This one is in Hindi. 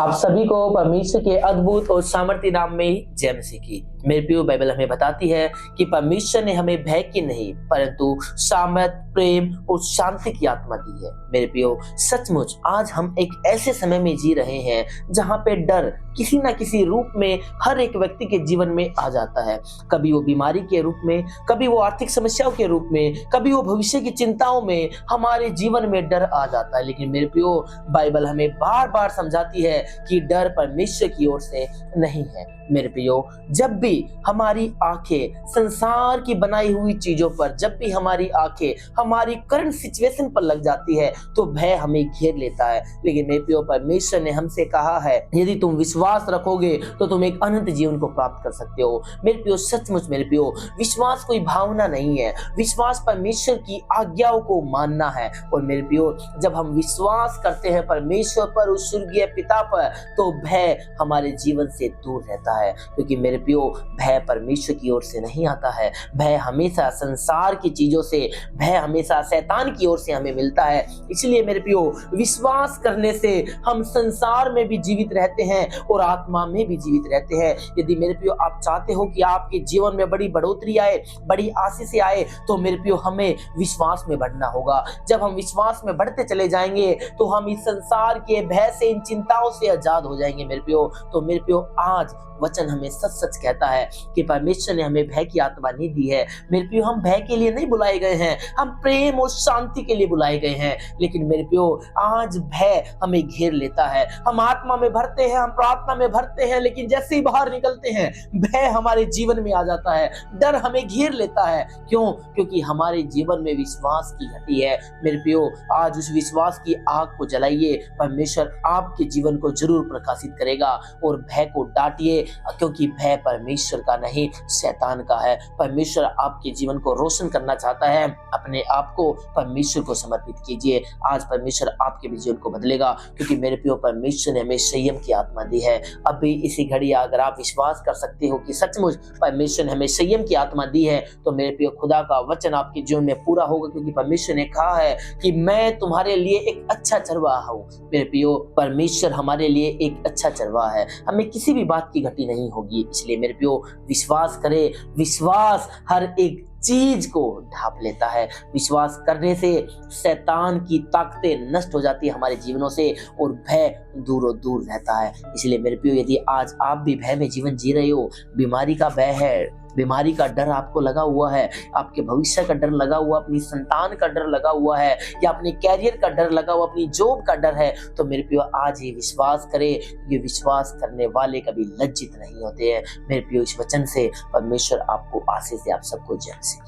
आप सभी को परमेश्वर के अद्भुत और सामर्थ्य नाम में जय मसीह की। मेरे प्रिय, बाइबल हमें बताती है कि परमेश्वर ने हमें भय की नहीं परंतु सामर्थ, प्रेम और शांति की आत्मा दी है। मेरे प्रियो, सचमुच आज हम एक ऐसे समय में जी रहे हैं जहां पे डर किसी ना किसी रूप में हर एक व्यक्ति के जीवन में आ जाता है। कभी वो बीमारी के रूप में, कभी वो आर्थिक समस्याओं के रूप में, कभी वो भविष्य की चिंताओं में हमारे जीवन में डर आ जाता है। लेकिन मेरे प्रियो, बाइबल हमें बार बार समझाती है कि डर परमेश्वर की ओर से नहीं है। मेरे प्रियो, जब भी हमारी आंखें संसार की बनाई हुई चीजों पर, जब भी हमारी आंखें हमारी करंट सिचुएशन पर लग जाती है तो भय हमें घेर लेता है। लेकिन मेरे प्रियो, परमेश्वर ने हमसे कहा है यदि तुम विश्वास रखोगे तो तुम एक अनंत जीवन को प्राप्त कर सकते हो। मेरे प्रियो, सचमुच मेरे प्रियो, विश्वास कोई भावना नहीं है, विश्वास परमेश्वर की आज्ञाओं को मानना है। और मेरे प्रियो, जब हम विश्वास करते हैं परमेश्वर पर, उस स्वर्गीय पिता पर, तो भय हमारे जीवन से दूर रहता है। क्योंकि मेरे प्रियो, भय परमेश्वर की ओर से नहीं आता है। भय हमेशा संसार की चीजों से, भय हमेशा शैतान की ओर से हमें मिलता है। इसलिए मेरे प्रियो, विश्वास करने से हम संसार में भी जीवित रहते हैं और आत्मा में भी जीवित रहते हैं। यदि मेरे प्रियो आप चाहते हो कि आपके जीवन में बड़ी बढ़ोतरी आए, बड़ी आशीष आए, तो मेरे प्रियो हमें विश्वास में बढ़ना होगा। जब हम विश्वास में बढ़ते चले जाएंगे तो हम इस संसार के भय से, इन चिंताओं से आजाद हो जाएंगे। मेरे प्रियो, तो मेरे प्रियो, आज वचन हमें सच सच कहता है कि परमेश्वर ने हमें भय की आत्मा नहीं दी है। मेरे प्रियो, हम भय के लिए नहीं बुलाए गए हैं, हम प्रेम और शांति के लिए बुलाए गए हैं। लेकिन मेरे प्रियो, आज भय हमें घेर लेता है। हम आत्मा में भरते हैं, हम प्रार्थना में भरते हैं, लेकिन जैसे ही बाहर निकलते हैं भय हमारे जीवन में आ जाता है, डर हमें घेर लेता है। क्यों? क्योंकि हमारे जीवन में विश्वास की घटी है। मेरे प्रियो, आज उस विश्वास की आग को जलाइए, परमेश्वर आपके जीवन को जरूर प्रकाशित करेगा। और भय को डांटिए, क्योंकि भय परमेश्वर का नहीं, शैतान का है। परमेश्वर आपके जीवन को रोशन करना चाहता है। अपने आप को परमेश्वर को समर्पित कीजिए। आज परमेश्वर आपके भी जीवन को बदलेगा, क्योंकि मेरे प्रियो, परमेश्वर ने हमें संयम की आत्मा दी है। अभी इसी घड़ी अगर आप विश्वास कर सकते हो कि सचमुच परमेश्वर ने हमें संयम की आत्मा दी है, तो मेरे प्रियो, खुदा का वचन आपके जीवन में पूरा होगा। क्योंकि परमेश्वर ने कहा है कि मैं तुम्हारे लिए एक अच्छा चरवाहा हूँ। मेरे प्रियो, परमेश्वर हमारे लिए एक अच्छा चरवाहा है, हमें किसी भी बात की घटी नहीं होगी। इसलिए मेरे प्रियो, विश्वास करें। विश्वास हर एक चीज को ढांप लेता है। विश्वास करने से शैतान की ताकतें नष्ट हो जाती है हमारे जीवनों से, और भय दूर दूर रहता है। इसलिए मेरे प्रियो, यदि आज आप भी भय में जीवन जी रहे हो, बीमारी का भय है, बीमारी का डर आपको लगा हुआ है, आपके भविष्य का डर लगा हुआ, अपनी संतान का डर लगा हुआ है, या अपने कैरियर का डर लगा हुआ, अपनी जॉब का डर है, तो मेरे प्रियो, आज ही विश्वास करें। ये विश्वास करने वाले कभी लज्जित नहीं होते हैं। मेरे प्रियो, इस वचन से परमेश्वर आपको आशीष दे। आप सबको जय।